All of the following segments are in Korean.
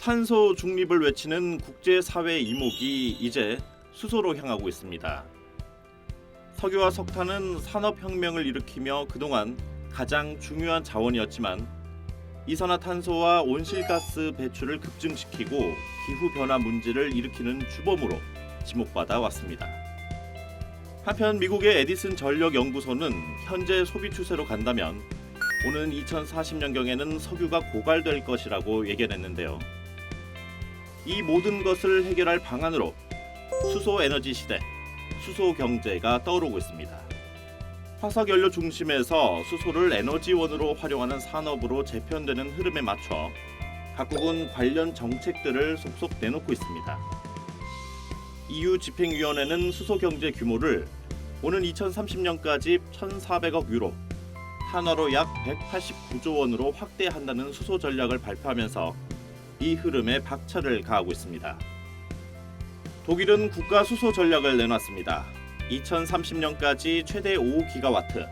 탄소 중립을 외치는 국제사회 이목이 이제 수소로 향하고 있습니다. 석유와 석탄은 산업혁명을 일으키며 그동안 가장 중요한 자원이었지만 이산화탄소와 온실가스 배출을 급증시키고 기후변화 문제를 일으키는 주범으로 지목받아 왔습니다. 한편 미국의 에디슨 전력연구소는 현재 소비 추세로 간다면 오는 2040년경에는 석유가 고갈될 것이라고 예견했는데요. 이 모든 것을 해결할 방안으로 수소 에너지 시대, 수소 경제가 떠오르고 있습니다. 화석연료 중심에서 수소를 에너지원으로 활용하는 산업으로 재편되는 흐름에 맞춰 각국은 관련 정책들을 속속 내놓고 있습니다. EU 집행위원회는 수소 경제 규모를 오는 2030년까지 1,400억 유로, 한화로 약 189조 원으로 확대한다는 수소 전략을 발표하면서 이 흐름에 박차를 가하고 있습니다. 독일은 국가 수소 전략을 내놨습니다. 2030년까지 최대 5기가와트,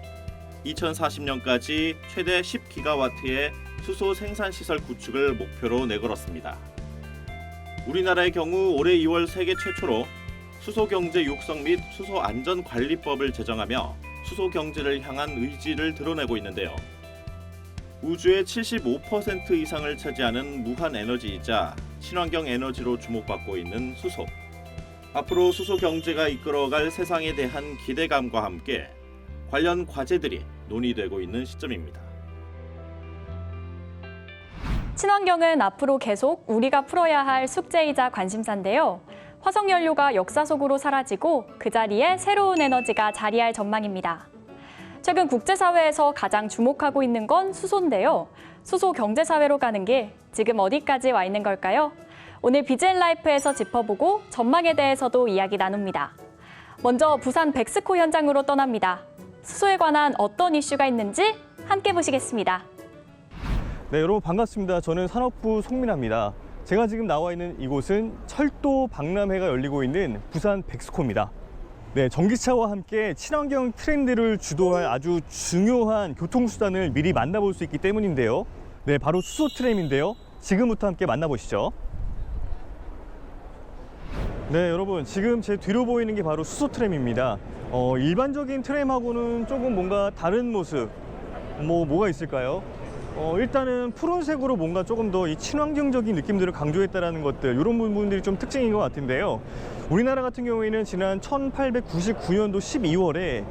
2040년까지 최대 10기가와트의 수소 생산시설 구축을 목표로 내걸었습니다. 우리나라의 경우 올해 2월 세계 최초로 수소경제 육성 및 수소안전관리법을 제정하며 수소경제를 향한 의지를 드러내고 있는데요. 우주의 75% 이상을 차지하는 무한에너지이자 친환경 에너지로 주목받고 있는 수소. 앞으로 수소 경제가 이끌어갈 세상에 대한 기대감과 함께 관련 과제들이 논의되고 있는 시점입니다. 친환경은 앞으로 계속 우리가 풀어야 할 숙제이자 관심사인데요. 화석연료가 역사 속으로 사라지고 그 자리에 새로운 에너지가 자리할 전망입니다. 최근 국제사회에서 가장 주목하고 있는 건 수소인데요. 수소 경제사회로 가는 길, 지금 어디까지 와 있는 걸까요? 오늘 BGN 라이프에서 짚어보고 전망에 대해서도 이야기 나눕니다. 먼저 부산 백스코 현장으로 떠납니다. 수소에 관한 어떤 이슈가 있는지 함께 보시겠습니다. 네, 여러분 반갑습니다. 저는 산업부 송민아입니다. 제가 지금 나와 있는 이곳은 철도 박람회가 열리고 있는 부산 백스코입니다. 네, 전기차와 함께 친환경 트렌드를 주도할 아주 중요한 교통수단을 미리 만나볼 수 있기 때문인데요. 네, 바로 수소 트램인데요. 지금부터 함께 만나보시죠. 네, 여러분 지금 제 뒤로 보이는 게 바로 수소 트램입니다. 일반적인 트램하고는 조금 뭔가 다른 모습, 뭐가 있을까요? 일단은 푸른색으로 뭔가 조금 더 이 친환경적인 느낌들을 강조했다는 것들, 이런 부분들이 좀 특징인 것 같은데요. 우리나라 같은 경우에는 지난 1899년도 12월에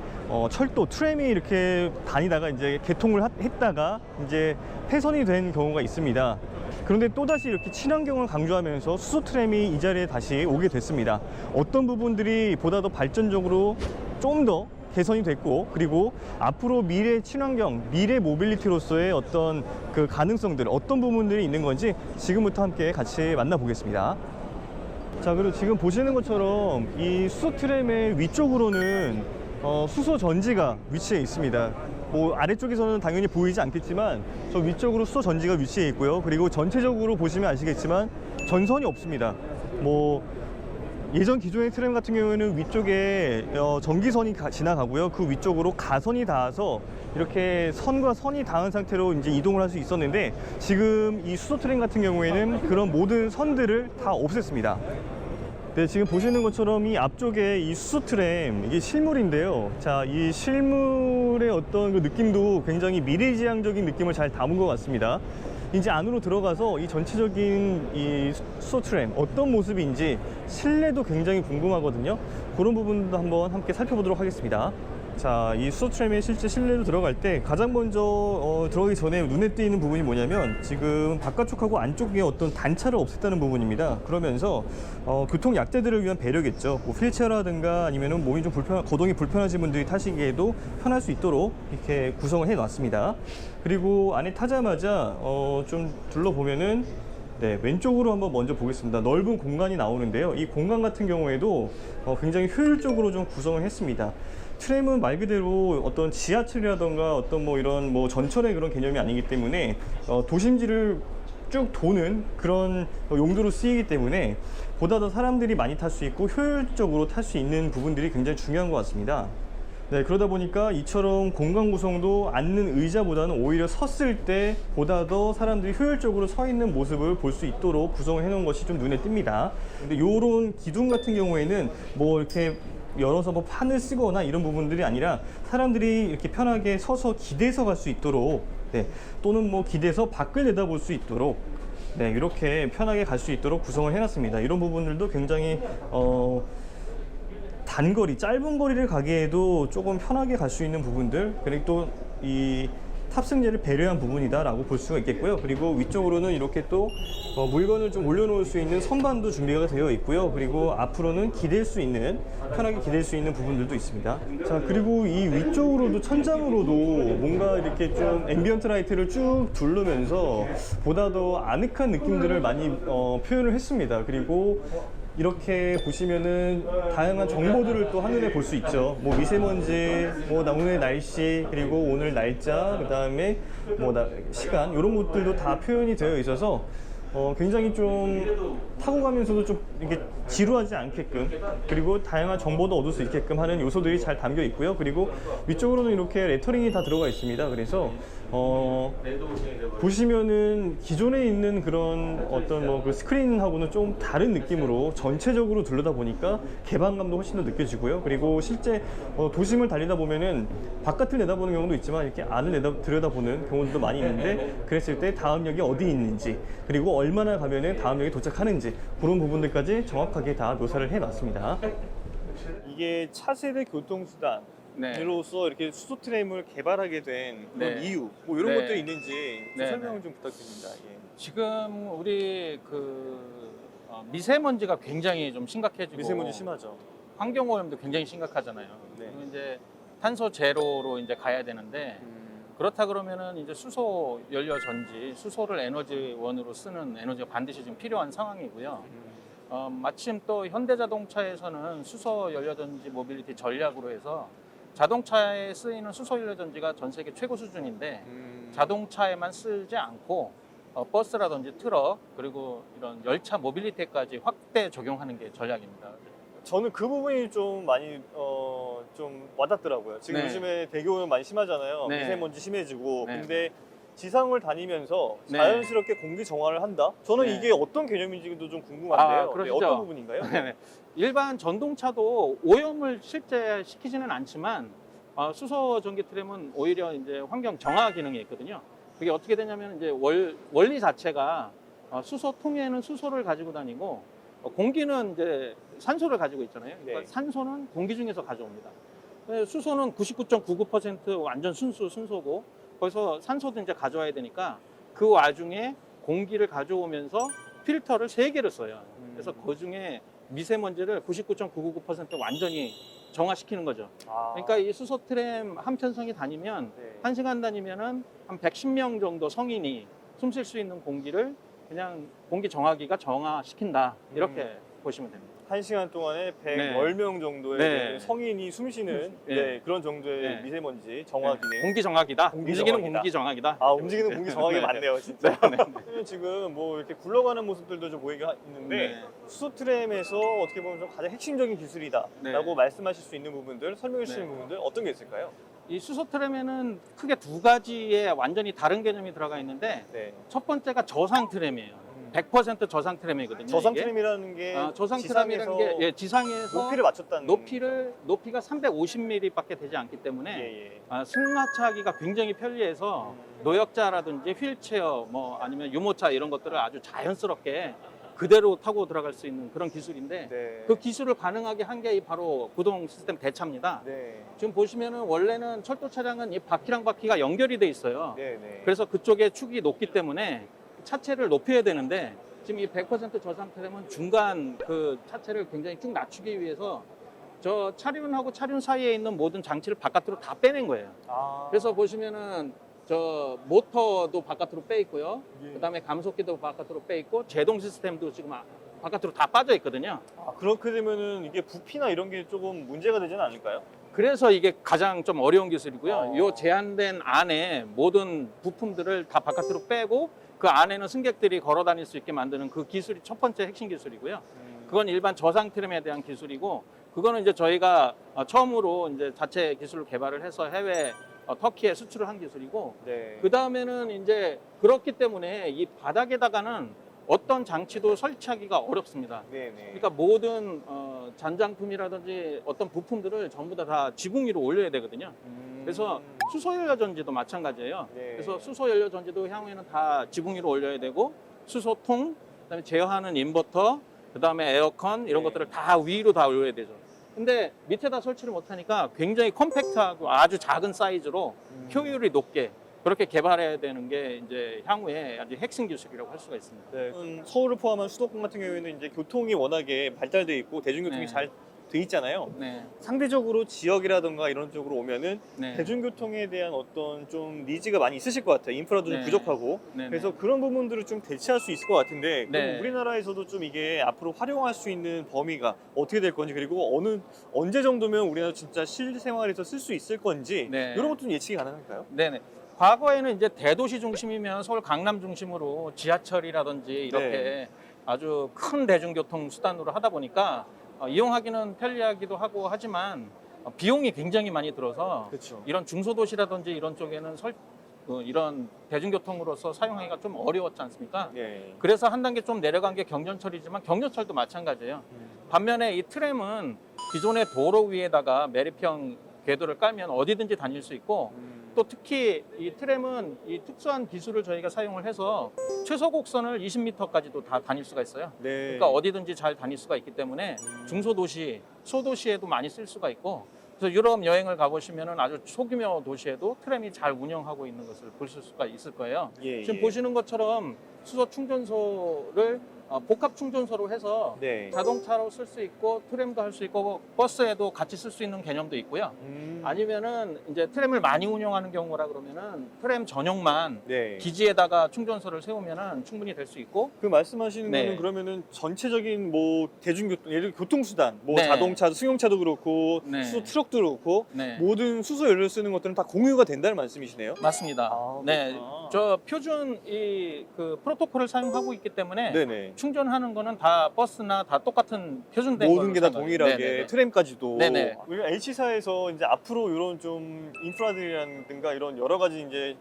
철도 트램이 이렇게 다니다가 이제 개통을 했다가 이제 폐선이 된 경우가 있습니다. 그런데 또다시 이렇게 친환경을 강조하면서 수소 트램이 이 자리에 다시 오게 됐습니다. 어떤 부분들이 보다 더 발전적으로 좀 더 개선이 됐고, 그리고 앞으로 미래 친환경, 미래 모빌리티로서의 어떤 그 가능성들, 어떤 부분들이 있는 건지 지금부터 함께 같이 만나보겠습니다. 자, 그리고 지금 보시는 것처럼 이 수소 트램의 위쪽으로는 수소 전지가 위치해 있습니다. 아래쪽에서는 당연히 보이지 않겠지만 저 위쪽으로 수소 전지가 위치해 있고요. 그리고 전체적으로 보시면 아시겠지만 전선이 없습니다. 예전 기존의 트램 같은 경우에는 위쪽에 전기선이 지나가고요. 그 위쪽으로 가선이 닿아서 이렇게 선과 선이 닿은 상태로 이제 이동을 할 수 있었는데, 지금 이 수소 트램 같은 경우에는 그런 모든 선들을 다 없앴습니다. 네, 지금 보시는 것처럼 이 앞쪽에 이 수소 트램, 이게 실물인데요. 자, 이 실물의 어떤 그 느낌도 굉장히 미래지향적인 느낌을 잘 담은 것 같습니다. 이제 안으로 들어가서 이 전체적인 이 수소 트램 어떤 모습인지 실내도 굉장히 궁금하거든요. 그런 부분도 한번 함께 살펴보도록 하겠습니다. 자, 이 수소 트램의 실제 실내로 들어갈 때 가장 먼저 들어가기 전에 눈에 띄는 부분이 뭐냐면, 지금 바깥쪽하고 안쪽에 어떤 단차를 없앴다는 부분입니다. 그러면서 교통 약자들을 위한 배려겠죠. 휠체어라든가 아니면은 몸이 좀 거동이 불편하신 분들이 타시기에도 편할 수 있도록 이렇게 구성을 해 놨습니다. 그리고 안에 타자마자 좀 둘러보면은, 네, 왼쪽으로 한번 먼저 보겠습니다. 넓은 공간이 나오는데요. 이 공간 같은 경우에도 굉장히 효율적으로 좀 구성을 했습니다. 트램은 말 그대로 어떤 지하철이라던가 어떤 이런 전철의 그런 개념이 아니기 때문에 도심지를 쭉 도는 그런 용도로 쓰이기 때문에 보다 더 사람들이 많이 탈 수 있고 효율적으로 탈 수 있는 부분들이 굉장히 중요한 것 같습니다. 네, 그러다 보니까 이처럼 공간 구성도 앉는 의자보다는 오히려 섰을 때 보다 더 사람들이 효율적으로 서 있는 모습을 볼 수 있도록 구성을 해 놓은 것이 좀 눈에 띕니다. 근데 요런 기둥 같은 경우에는 뭐 이렇게 열어서 뭐 판을 쓰거나 이런 부분들이 아니라 사람들이 이렇게 편하게 서서 기대서 갈 수 있도록, 네, 또는 뭐 기대서 밖을 내다볼 수 있도록, 네, 이렇게 편하게 갈 수 있도록 구성을 해놨습니다. 이런 부분들도 굉장히 단거리, 짧은 거리를 가기에도 조금 편하게 갈 수 있는 부분들, 그리고 또 이 탑승자를 배려한 부분이다라고 볼 수가 있겠고요. 그리고 위쪽으로는 이렇게 또 물건을 좀 올려놓을 수 있는 선반도 준비가 되어 있고요. 그리고 앞으로는 기댈 수 있는, 편하게 기댈 수 있는 부분들도 있습니다. 자, 그리고 이 위쪽으로도 천장으로도 뭔가 이렇게 좀 앰비언트 라이트를 쭉 두르면서 보다 더 아늑한 느낌들을 많이 표현을 했습니다. 그리고 이렇게 보시면은 다양한 정보들을 또 한눈에 볼 수 있죠. 뭐 미세먼지, 뭐 오늘 날씨, 그리고 오늘 날짜, 그 다음에 뭐 시간, 이런 것들도 다 표현이 되어 있어서 굉장히 좀 타고 가면서도 좀 이렇게 지루하지 않게끔, 그리고 다양한 정보도 얻을 수 있게끔 하는 요소들이 잘 담겨 있고요. 그리고 위쪽으로는 이렇게 레터링이 다 들어가 있습니다. 그래서 보시면은 기존에 있는 그런 어떤 뭐 그 스크린하고는 좀 다른 느낌으로 전체적으로 둘러다 보니까 개방감도 훨씬 더 느껴지고요. 그리고 실제 도심을 달리다 보면은 바깥을 내다보는 경우도 있지만 이렇게 안을 들여다보는 경우도 많이 있는데, 그랬을 때 다음 역이 어디 있는지, 그리고 얼마나 가면은 다음 역에 도착하는지, 그런 부분들까지 정확하게 다 묘사를 해놨습니다. 이게 차세대 교통수단 으로서 이렇게 수소 트램을 개발하게 된 그런 네. 이유, 뭐 이런 네. 것들이 있는지 좀 네. 설명을 좀 부탁드립니다. 예. 지금 우리 미세먼지가 굉장히 좀 심각해지고 미세먼지 심하죠. 환경 오염도 굉장히 심각하잖아요. 네. 그리고 이제 탄소 제로로 이제 가야 되는데, 그렇다 그러면은 이제 수소 연료 전지, 수소를 에너지원으로 쓰는 에너지가 반드시 지금 필요한 상황이고요. 마침 또 현대자동차에서는 수소 연료 전지 모빌리티 전략으로 해서 자동차에 쓰이는 수소 연료 전지가 전 세계 최고 수준인데, 자동차에만 쓰지 않고 버스라든지 트럭, 그리고 이런 열차 모빌리티까지 확대 적용하는 게 전략입니다. 저는 그 부분이 좀 많이 좀 와닿더라고요. 지금 네. 요즘에 대기오염 많이 심하잖아요. 네. 미세먼지 심해지고. 네. 근데 지상을 다니면서 네. 자연스럽게 공기 정화를 한다? 저는 네. 이게 어떤 개념인지도 좀 궁금한데요. 네, 그러시죠? 어떤 부분인가요? 일반 전동차도 오염을 실제 시키지는 않지만 수소 전기 트램은 오히려 이제 환경 정화 기능이 있거든요. 그게 어떻게 되냐면 이제 원리 자체가 수소 통에는 수소를 가지고 다니고 공기는 이제 산소를 가지고 있잖아요. 그러니까 네. 산소는 공기 중에서 가져옵니다. 수소는 99.99% 완전 순소고, 거기서 산소도 이제 가져와야 되니까 그 와중에 공기를 가져오면서 필터를 3개를 써요. 그래서 그 중에 미세먼지를 99.999% 완전히 정화시키는 거죠. 그러니까 이 수소 트램 한 편성이 다니면 네. 1시간 다니면은 한 110명 정도 성인이 숨 쉴 수 있는 공기를 그냥 공기 정화기가 정화시킨다, 이렇게 보시면 됩니다. 1시간 동안에 네. 110명 정도의 네. 성인이 숨 쉬는 네. 네, 그런 정도의 네. 미세먼지 정화 기능. 공기 정화기다. 공기 움직이는 정화기다. 공기 정화기다. 움직이는 공기 정화기 네. 맞네요, 진짜. 네, 네. 지금 뭐 이렇게 굴러가는 모습들도 좀 보이게 있는데, 네. 수소 트램에서 어떻게 보면 좀 가장 핵심적인 기술이다라고 네. 말씀하실 수 있는 부분들, 설명해 주시는 네. 부분들 어떤 게 있을까요? 이 수소 트램에는 크게 2가지의 완전히 다른 개념이 들어가 있는데, 네. 첫 번째가 저상 트램이에요. 100% 저상 트램이거든요. 저상 이게. 트램이라는 게 저상 트램이라는 게 지상에서 높이를 맞췄다는 높이가 350mm밖에 되지 않기 때문에 예. 승마차하기가 굉장히 편리해서 노역자라든지 휠체어, 뭐 아니면 유모차 이런 것들을 아주 자연스럽게 그대로 타고 들어갈 수 있는 그런 기술인데, 네. 그 기술을 가능하게 한 게 바로 구동 시스템 대차입니다. 네. 지금 보시면은 원래는 철도 차량은 이 바퀴랑 바퀴가 연결이 돼 있어요. 네. 그래서 그쪽에 축이 높기 때문에 차체를 높여야 되는데, 지금 이 100% 저상 트램은 중간 그 차체를 굉장히 쭉 낮추기 위해서 저 차륜하고 차륜 사이에 있는 모든 장치를 바깥으로 다 빼낸 거예요. 그래서 보시면은 저 모터도 바깥으로 빼 있고요. 예. 그다음에 감속기도 바깥으로 빼 있고, 제동 시스템도 지금 바깥으로 다 빠져 있거든요. 그렇게 되면은 이게 부피나 이런 게 조금 문제가 되지는 않을까요? 그래서 이게 가장 좀 어려운 기술이고요. 아. 요 제한된 안에 모든 부품들을 다 바깥으로 빼고 그 안에는 승객들이 걸어 다닐 수 있게 만드는 그 기술이 첫 번째 핵심 기술이고요. 그건 일반 저상 트램에 대한 기술이고, 그거는 이제 저희가 처음으로 이제 자체 기술을 개발을 해서 해외 터키에 수출을 한 기술이고 네. 그 다음에는 이제 그렇기 때문에 이 바닥에다가는 어떤 장치도 설치하기가 어렵습니다. 네네. 그러니까 모든 잔장품이라든지 어떤 부품들을 전부 다 지붕 위로 올려야 되거든요. 그래서 수소 연료 전지도 마찬가지예요. 네. 그래서 수소 연료 전지도 향후에는 다 지붕 위로 올려야 되고 수소통, 그다음에 제어하는 인버터, 그다음에 에어컨 이런 네. 것들을 다 위로 다 올려야 되죠. 근데 밑에다 설치를 못하니까 굉장히 컴팩트하고 아주 작은 사이즈로 효율이 높게 그렇게 개발해야 되는 게 이제 향후에 아주 핵심 기술이라고 할 수가 있습니다. 네. 서울을 포함한 수도권 같은 경우에는 이제 교통이 워낙에 발달돼 있고 대중교통이 네. 잘 돼 있잖아요. 네, 상대적으로 지역이라든가 이런 쪽으로 오면은 네. 대중교통에 대한 어떤 좀 니즈가 많이 있으실 것 같아요. 인프라도 좀 네. 부족하고. 네, 그래서 그런 부분들을 좀 대체할 수 있을 것 같은데 그럼 네. 우리나라에서도 좀 이게 앞으로 활용할 수 있는 범위가 어떻게 될 건지 그리고 언제 정도면 우리나라 진짜 실생활에서 쓸 수 있을 건지 네. 이런 것도 좀 예측이 가능할까요? 네네. 과거에는 이제 대도시 중심이면 서울 강남 중심으로 지하철이라든지 이렇게 네. 아주 큰 대중교통 수단으로 하다 보니까 이용하기는 편리하기도 하고 하지만 비용이 굉장히 많이 들어서 그렇죠. 이런 중소도시라든지 이런 쪽에는 이런 대중교통으로서 사용하기가 좀 어려웠지 않습니까? 네. 그래서 한 단계 좀 내려간 게 경전철이지만 경전철도 마찬가지예요. 반면에 이 트램은 기존의 도로 위에다가 매립형 궤도를 깔면 어디든지 다닐 수 있고 또 특히 이 트램은 이 특수한 기술을 저희가 사용을 해서 최소 곡선을 20m까지도 다 다닐 수가 있어요. 네. 그러니까 어디든지 잘 다닐 수가 있기 때문에 중소도시, 소도시에도 많이 쓸 수가 있고 그래서 유럽 여행을 가보시면 아주 소규모 도시에도 트램이 잘 운영하고 있는 것을 보실 수가 있을 거예요. 예, 지금 예. 보시는 것처럼 수소 충전소를 복합 충전소로 해서 네. 자동차로 쓸 수 있고 트램도 할 수 있고 버스에도 같이 쓸 수 있는 개념도 있고요. 아니면은 이제 트램을 많이 운영하는 경우라 그러면은 트램 전용만 네. 기지에다가 충전소를 세우면은 충분히 될 수 있고 그 말씀하시는 네. 거는 그러면은 전체적인 뭐 대중교통, 예를 들어 교통수단, 뭐 네. 자동차, 승용차도 그렇고 네. 수소 트럭도 그렇고 네. 모든 수소 연료 쓰는 것들은 다 공유가 된다는 말씀이시네요. 맞습니다. 아, 네, 그렇구나. 저 표준 이 그 프로토콜을 사용하고 있기 때문에 네네. 충전하는 거는 다 버스나 다 똑같은 표준된 모든 게 다 걸로 동일하게 네네네. 트램까지도. 네네. 우리 H사에서 이제 앞으로 이런 좀 인프라들이라든가 이런 여러 가지 이제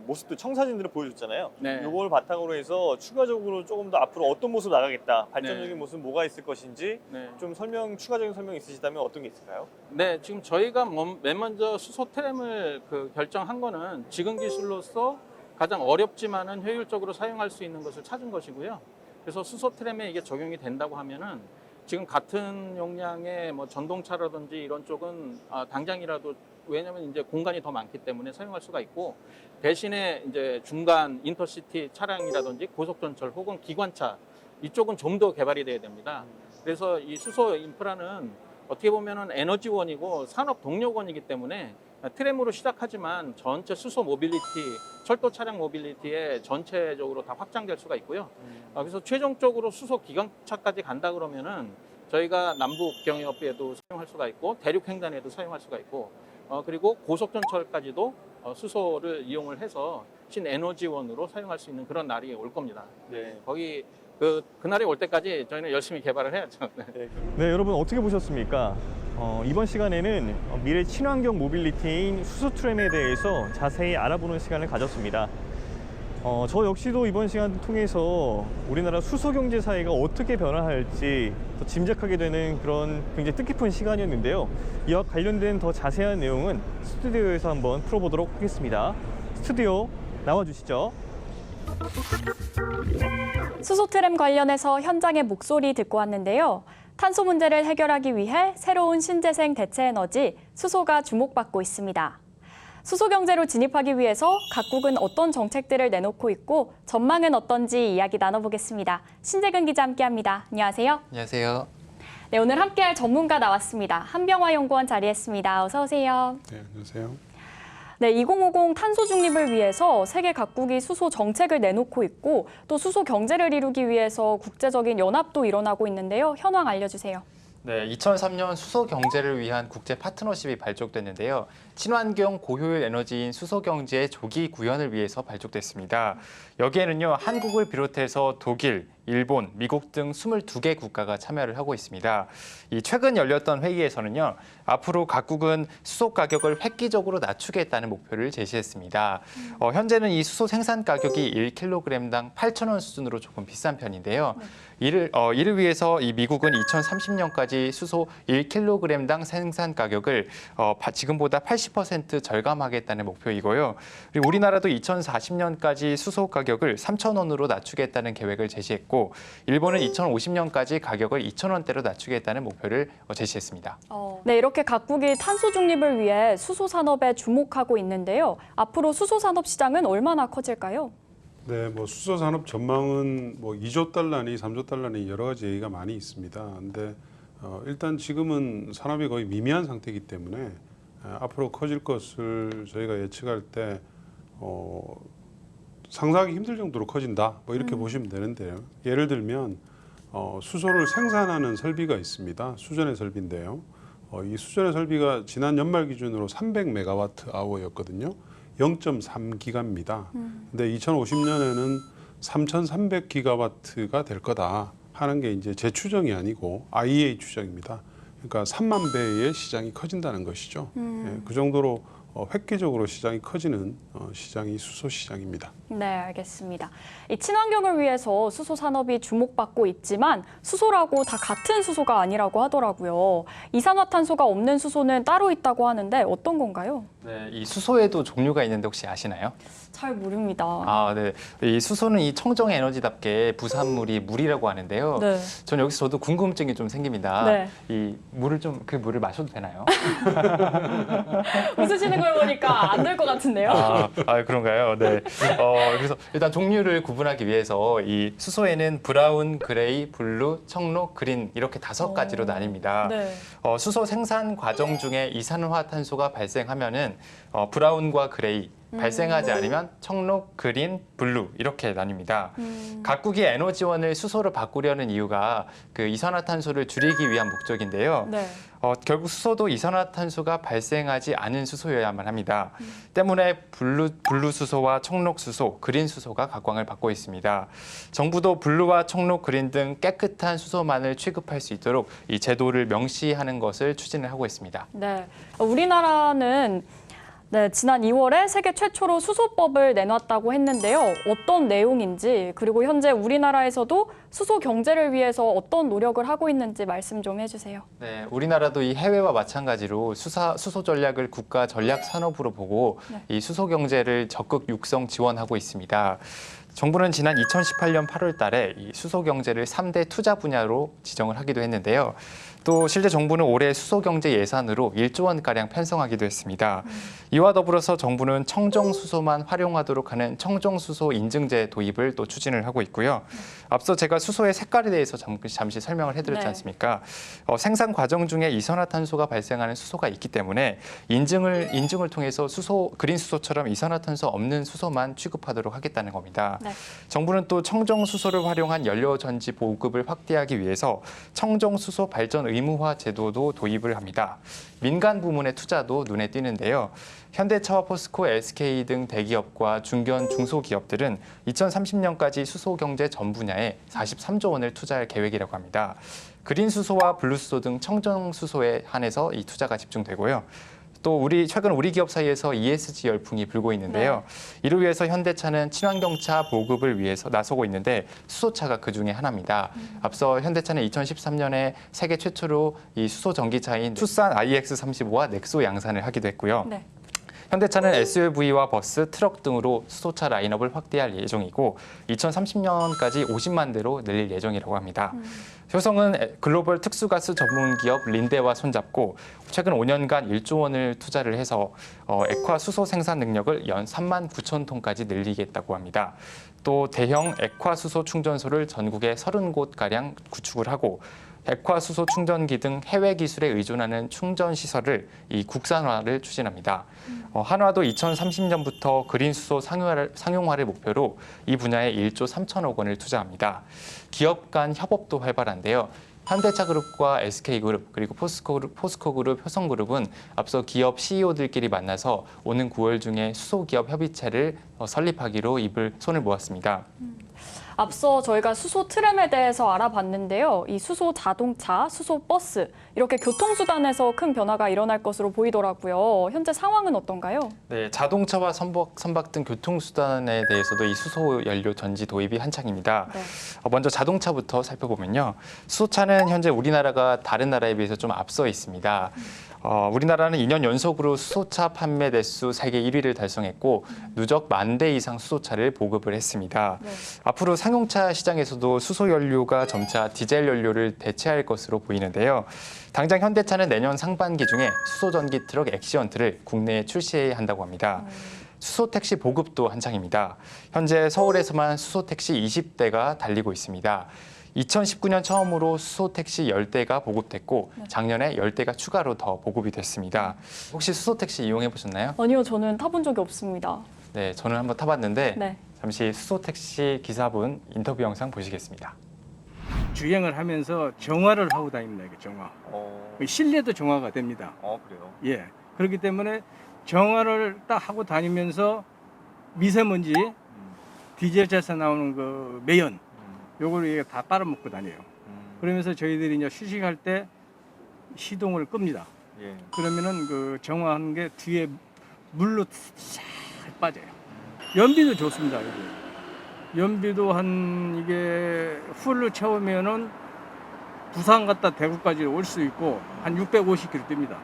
모습들 청사진들을 보여줬잖아요. 네. 이걸 바탕으로 해서 추가적으로 조금 더 앞으로 어떤 모습 나가겠다, 발전적인 네. 모습 뭐가 있을 것인지 네. 좀 추가적인 설명 있으시다면 어떤 게 있을까요? 네, 지금 저희가 맨 먼저 수소 트램을 결정한 거는 지금 기술로서 가장 어렵지만은 효율적으로 사용할 수 있는 것을 찾은 것이고요. 그래서 수소 트램에 이게 적용이 된다고 하면은 지금 같은 용량의 뭐 전동차라든지 이런 쪽은 당장이라도 왜냐하면 이제 공간이 더 많기 때문에 사용할 수가 있고 대신에 이제 중간 인터시티 차량이라든지 고속전철 혹은 기관차 이쪽은 좀 더 개발이 돼야 됩니다. 그래서 이 수소 인프라는 어떻게 보면은 에너지원이고 산업 동력원이기 때문에 트램으로 시작하지만 전체 수소 모빌리티, 철도 차량 모빌리티에 전체적으로 다 확장될 수가 있고요. 그래서 최종적으로 수소 기관차까지 간다 그러면은 저희가 남북 경유업에도 사용할 수가 있고 대륙 횡단에도 사용할 수가 있고 그리고 고속전철까지도 수소를 이용을 해서 신에너지원으로 사용할 수 있는 그런 날이 올 겁니다. 네. 거기 그날이 올 때까지 저희는 열심히 개발을 해야죠. 네. 네, 여러분 어떻게 보셨습니까? 이번 시간에는 미래 친환경 모빌리티인 수소 트램에 대해서 자세히 알아보는 시간을 가졌습니다. 저 역시도 이번 시간을 통해서 우리나라 수소 경제 사회가 어떻게 변화할지 더 짐작하게 되는 그런 굉장히 뜻깊은 시간이었는데요. 이와 관련된 더 자세한 내용은 스튜디오에서 한번 풀어보도록 하겠습니다. 스튜디오 나와주시죠. 수소 트램 관련해서 현장의 목소리 듣고 왔는데요. 탄소 문제를 해결하기 위해 새로운 신재생 대체 에너지 수소가 주목받고 있습니다. 수소 경제로 진입하기 위해서 각국은 어떤 정책들을 내놓고 있고 전망은 어떤지 이야기 나눠보겠습니다. 신재근 기자 함께합니다. 안녕하세요. 안녕하세요. 네, 오늘 함께할 전문가 나왔습니다. 한병화 연구원 자리했습니다. 어서 오세요. 네, 안녕하세요. 네, 2050 탄소 중립을 위해서 세계 각국이 수소 정책을 내놓고 있고 또 수소 경제를 이루기 위해서 국제적인 연합도 일어나고 있는데요. 현황 알려주세요. 네, 2003년 수소 경제를 위한 국제 파트너십이 발족됐는데요. 친환경 고효율 에너지인 수소 경제의 조기 구현을 위해서 발족됐습니다. 여기에는요, 한국을 비롯해서 독일, 일본, 미국 등 22개 국가가 참여를 하고 있습니다. 이 최근 열렸던 회의에서는요, 앞으로 각국은 수소 가격을 획기적으로 낮추겠다는 목표를 제시했습니다. 현재는 이 수소 생산 가격이 1kg당 8,000원 수준으로 조금 비싼 편인데요. 이를 위해서 이 미국은 2030년까지 수소 1kg당 생산 가격을 지금보다 80% 절감하겠다는 목표이고요. 그리고 우리나라도 2040년까지 수소 가격을 3,000원으로 낮추겠다는 계획을 제시했고, 일본은 2050년까지 가격을 2,000원대로 낮추겠다는 목표를 제시했습니다. 네, 이렇게 각국이 탄소 중립을 위해 수소 산업에 주목하고 있는데요. 앞으로 수소 산업 시장은 얼마나 커질까요? 네, 뭐 수소 산업 전망은 뭐 2조 달러니 3조 달러니 여러 가지 얘기가 많이 있습니다. 근데 일단 지금은 산업이 거의 미미한 상태이기 때문에 앞으로 커질 것을 저희가 예측할 때 상상하기 힘들 정도로 커진다. 뭐 이렇게 보시면 되는데요. 예를 들면 수소를 생산하는 설비가 있습니다. 수전의 설비인데요. 이 수전의 설비가 지난 연말 기준으로 300메가와트/아워였거든요. 0.3기가입니다. 근데 2050년에는 3,300기가와트가 될 거다 하는 게 이제 제 추정이 아니고 IEA 추정입니다. 그러니까 3만 배의 시장이 커진다는 것이죠. 예, 그 정도로 획기적으로 시장이 커지는 시장이 수소 시장입니다. 네, 알겠습니다. 이 친환경을 위해서 수소 산업이 주목받고 있지만 수소라고 다 같은 수소가 아니라고 하더라고요. 이산화탄소가 없는 수소는 따로 있다고 하는데 어떤 건가요? 네, 이 수소에도 종류가 있는데 혹시 아시나요? 잘 모릅니다. 네. 이 수소는 이 청정 에너지답게 부산물이 물이라고 하는데요. 네. 전 여기서 저도 궁금증이 좀 생깁니다. 네. 이 물을 그 물을 마셔도 되나요? 웃으시는 걸 보니까 안 될 것 같은데요. 그런가요? 네. 그래서 일단 종류를 구분하기 위해서 이 수소에는 브라운, 그레이, 블루, 청록, 그린 이렇게 5가지로 나뉩니다. 네. 수소 생산 과정 중에 이산화탄소가 발생하면은 브라운과 그레이, 발생하지 않으면 청록, 그린, 블루 이렇게 나뉩니다. 각국이 에너지원을 수소로 바꾸려는 이유가 그 이산화탄소를 줄이기 위한 목적인데요. 네. 결국 수소도 이산화탄소가 발생하지 않은 수소여야만 합니다. 때문에 블루 수소와 청록 수소, 그린 수소가 각광을 받고 있습니다. 정부도 블루와 청록, 그린 등 깨끗한 수소만을 취급할 수 있도록 이 제도를 명시하는 것을 추진을 하고 있습니다. 네. 우리나라는 지난 2월에 세계 최초로 수소법을 내놨다고 했는데요. 어떤 내용인지, 그리고 현재 우리나라에서도 수소 경제를 위해서 어떤 노력을 하고 있는지 말씀 좀 해주세요. 네, 우리나라도 이 해외와 마찬가지로 수소 전략을 국가 전략 산업으로 보고 이 수소 경제를 적극 육성 지원하고 있습니다. 정부는 지난 2018년 8월 달에 이 수소 경제를 3대 투자 분야로 지정을 하기도 했는데요. 또 실제 정부는 올해 수소 경제 예산으로 1조 원가량 편성하기도 했습니다. 이와 더불어서 정부는 청정 수소만 활용하도록 하는 청정 수소 인증제 도입을 또 추진을 하고 있고요. 앞서 제가 수소의 색깔에 대해서 잠시 설명을 해드렸지 않습니까? 생산 과정 중에 이산화탄소가 발생하는 수소가 있기 때문에 인증을 통해서 그린 수소처럼 이산화탄소 없는 수소만 취급하도록 하겠다는 겁니다. 네. 정부는 또 청정 수소를 활용한 연료 전지 보급을 확대하기 위해서 청정 수소 발전 의무화 제도도 도입을 합니다. 민간 부문의 투자도 눈에 띄는데요. 현대차와 포스코, SK 등 대기업과 중소기업들은 2030년까지 수소 경제 전 분야에 43조 원을 투자할 계획이라고 합니다. 그린 수소와 블루 수소 등 청정 수소에 한해서 이 투자가 집중되고요. 또 최근 우리 기업 사이에서 ESG 열풍이 불고 있는데요. 이를 위해서 현대차는 친환경차 보급을 위해서 나서고 있는데 수소차가 그중에 하나입니다. 앞서 현대차는 2013년에 세계 최초로 이 수소 전기차인 투싼 iX35와 넥소 양산을 하기도 했고요. 네. 현대차는 SUV와 버스, 트럭 등으로 수소차 라인업을 확대할 예정이고 2030년까지 50만 대로 늘릴 예정이라고 합니다. 효성은 글로벌 특수가스 전문 기업 린데와 손잡고 최근 5년간 1조 원을 투자를 해서 액화 수소 생산 능력을 연 3만 9천 톤까지 늘리겠다고 합니다. 또 대형 액화 수소 충전소를 전국에 30곳가량 구축을 하고 액화 수소 충전기 등 해외 기술에 의존하는 충전 시설을 국산화를 추진합니다. 한화도 2030년부터 그린 수소 상용화를 목표로 이 분야에 1조 3천억 원을 투자합니다. 기업 간 협업도 활발한데요. 현대차그룹과 SK그룹 그리고 포스코그룹, 효성그룹은 앞서 기업 CEO들끼리 만나서 오는 9월 중에 수소기업 협의체를 설립하기로 손을 모았습니다. 앞서 저희가 수소 트램에 대해서 알아봤는데요. 이 수소 자동차, 수소 버스 이렇게 교통수단에서 큰 변화가 일어날 것으로 보이더라고요. 현재 상황은 어떤가요? 네, 자동차와 선박 등 교통수단에 대해서도 이 수소 연료 전지 도입이 한창입니다. 네. 먼저 자동차부터 살펴보면요. 수소차는 현재 우리나라가 다른 나라에 비해서 좀 앞서 있습니다. 우리나라는 2년 연속으로 수소차 판매 대수 세계 1위를 달성했고 누적 10,000대 이상 수소차를 보급을 했습니다. 네. 앞으로 상용차 시장에서도 수소 연료가 점차 디젤 연료를 대체할 것으로 보이는데요. 당장 현대차는 내년 상반기 중에 수소 전기 트럭 액시언트를 국내에 출시해야 한다고 합니다. 수소 택시 보급도 한창입니다. 현재 서울에서만 수소 택시 20대가 달리고 있습니다. 2019년 처음으로 수소 택시 10대가 보급됐고 작년에 10대가 추가로 더 보급이 됐습니다. 혹시 수소 택시 이용해 보셨나요? 아니요, 저는 타본 적이 없습니다. 네, 저는 한번 타봤는데 네. 잠시 수소 택시 기사분 인터뷰 영상 보시겠습니다. 주행을 하면서 정화를 하고 다닙니다. 이게 정화. 실내도 정화가 됩니다. 그래요? 예. 그렇기 때문에 정화를 딱 하고 다니면서 미세먼지, 디젤차에서 나오는 그 매연, 요거를 다 빨아먹고 다녀요. 그러면서 저희들이 이제 휴식할 때 시동을 끕니다. 예. 그러면은 그 정화하는 게 뒤에 물로 싹 빠져요. 연비도 좋습니다. 이게. 연비도 한 이게 풀을 채우면은 부산 갔다 대구까지 올 수 있고 한 650km 뜁니다.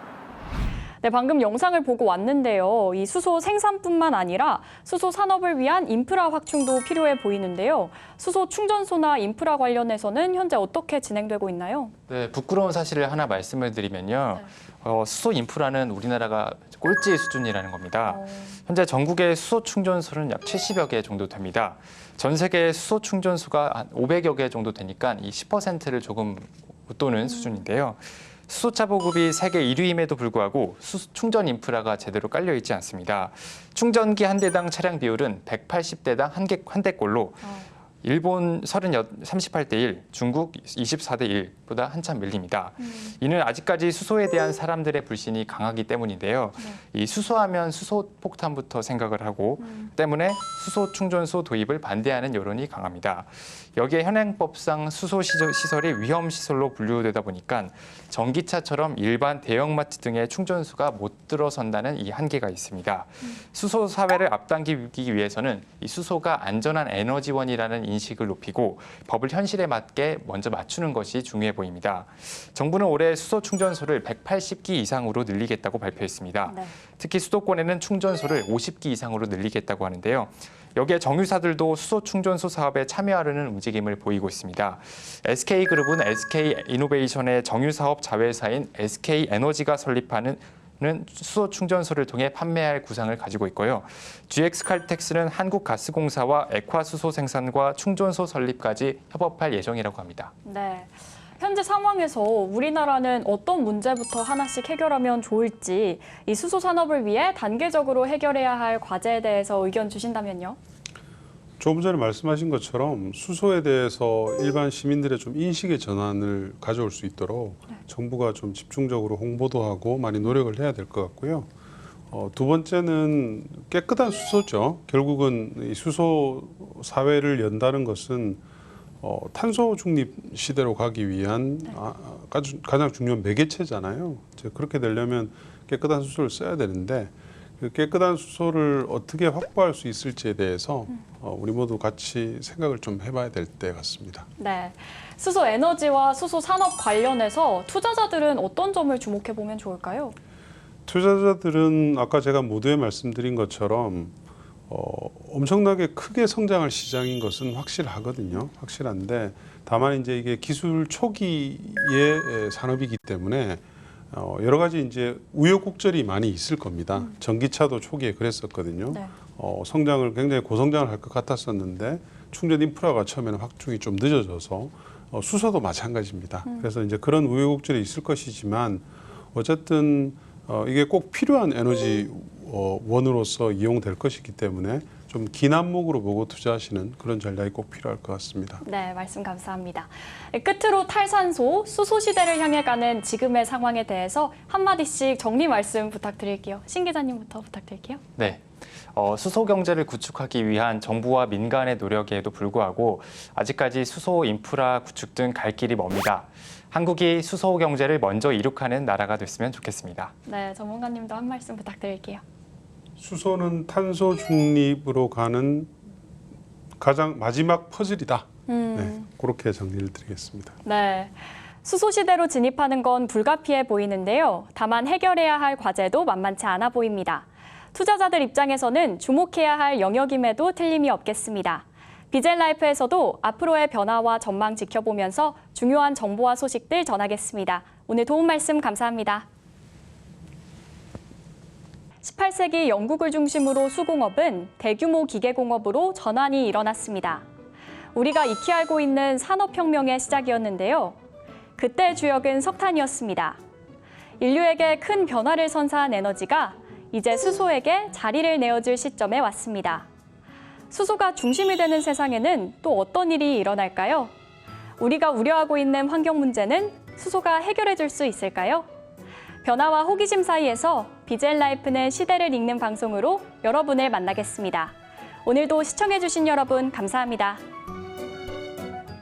네, 방금 영상을 보고 왔는데요. 이 수소 생산뿐만 아니라 수소 산업을 위한 인프라 확충도 필요해 보이는데요. 수소 충전소나 인프라 관련해서는 현재 어떻게 진행되고 있나요? 네, 부끄러운 사실을 하나 말씀을 드리면요. 수소 인프라는 우리나라가 꼴찌 수준이라는 겁니다. 현재 전국의 수소 충전소는 약 70여 개 정도 됩니다. 전 세계 수소 충전소가 한 500여 개 정도 되니까 이 10%를 조금 웃도는 수준인데요. 수소차 보급이 세계 1위임에도 불구하고 충전 인프라가 제대로 깔려 있지 않습니다. 충전기 한 대당 차량 비율은 180대당 한 대꼴로 일본 38대 1, 중국 24대 1보다 한참 밀립니다. 이는 아직까지 수소에 대한 사람들의 불신이 강하기 때문인데요. 이 수소하면 수소폭탄부터 생각을 하고 때문에 수소 충전소 도입을 반대하는 여론이 강합니다. 여기에 현행법상 수소 시설이 위험시설로 분류되다 보니까 전기차처럼 일반 대형마트 등의 충전소가 못 들어선다는 이 한계가 있습니다. 수소 사회를 앞당기기 위해서는 이 수소가 안전한 에너지원이라는 인식을 높이고 법을 현실에 맞게 먼저 맞추는 것이 중요해 보입니다. 정부는 올해 수소 충전소를 180기 이상으로 늘리겠다고 발표했습니다. 네. 특히 수도권에는 충전소를 50기 이상으로 늘리겠다고 하는데요. 여기에 정유사들도 수소 충전소 사업에 참여하려는 움직임을 보이고 있습니다. SK그룹은 SK이노베이션의 정유사업 자회사인 SK에너지가 설립하는 수소 충전소를 통해 판매할 구상을 가지고 있고요. GX칼텍스는 한국가스공사와 액화수소 생산과 충전소 설립까지 협업할 예정이라고 합니다. 네. 현재 상황에서 우리나라는 어떤 문제부터 하나씩 해결하면 좋을지 이 수소 산업을 위해 단계적으로 해결해야 할 과제에 대해서 의견 주신다면요? 조금 전에 말씀하신 것처럼 수소에 대해서 일반 시민들의 좀 인식의 전환을 가져올 수 있도록 정부가 좀 집중적으로 홍보도 하고 많이 노력을 해야 될 것 같고요. 두 번째는 깨끗한 수소죠. 결국은 이 수소 사회를 연다는 것은 탄소 중립 시대로 가기 위한 가장 중요한 매개체잖아요. 그렇게 되려면 깨끗한 수소를 써야 되는데 그 깨끗한 수소를 어떻게 확보할 수 있을지에 대해서 우리 모두 같이 생각을 좀 해봐야 될 때 같습니다. 네. 수소 에너지와 수소 산업 관련해서 투자자들은 어떤 점을 주목해 보면 좋을까요? 투자자들은 아까 제가 모두에 말씀드린 것처럼 엄청나게 크게 성장할 시장인 것은 확실하거든요. 확실한데 다만 이제 이게 기술 초기의 산업이기 때문에 여러 가지 이제 우여곡절이 많이 있을 겁니다. 전기차도 초기에 그랬었거든요. 네. 성장을 굉장히 고성장을 할 것 같았었는데 충전 인프라가 처음에는 확충이 좀 늦어져서 수소도 마찬가지입니다. 그래서 이제 그런 우여곡절이 있을 것이지만 어쨌든 이게 꼭 필요한 에너지 원으로서 이용될 것이기 때문에 좀 긴 안목으로 보고 투자하시는 그런 전략이 꼭 필요할 것 같습니다. 네, 말씀 감사합니다. 끝으로 탈산소, 수소 시대를 향해 가는 지금의 상황에 대해서 한마디씩 정리 말씀 부탁드릴게요. 신 기자님부터 부탁드릴게요. 네. 수소 경제를 구축하기 위한 정부와 민간의 노력에도 불구하고 아직까지 수소 인프라 구축 등 갈 길이 멉니다. 한국이 수소 경제를 먼저 이룩하는 나라가 됐으면 좋겠습니다. 네, 전문가님도 한 말씀 부탁드릴게요. 수소는 탄소 중립으로 가는 가장 마지막 퍼즐이다. 네, 그렇게 정리를 드리겠습니다. 네. 수소 시대로 진입하는 건 불가피해 보이는데요. 다만 해결해야 할 과제도 만만치 않아 보입니다. 투자자들 입장에서는 주목해야 할 영역임에도 틀림이 없겠습니다. 비젤라이프에서도 앞으로의 변화와 전망 지켜보면서 중요한 정보와 소식들 전하겠습니다. 오늘 도움 말씀 감사합니다. 18세기 영국을 중심으로 수공업은 대규모 기계공업으로 전환이 일어났습니다. 우리가 익히 알고 있는 산업혁명의 시작이었는데요. 그때 주역은 석탄이었습니다. 인류에게 큰 변화를 선사한 에너지가 이제 수소에게 자리를 내어줄 시점에 왔습니다. 수소가 중심이 되는 세상에는 또 어떤 일이 일어날까요? 우리가 우려하고 있는 환경 문제는 수소가 해결해 줄 수 있을까요? 변화와 호기심 사이에서 비젤라이프는 시대를 읽는 방송으로 여러분을 만나겠습니다. 오늘도 시청해 주신 여러분 감사합니다.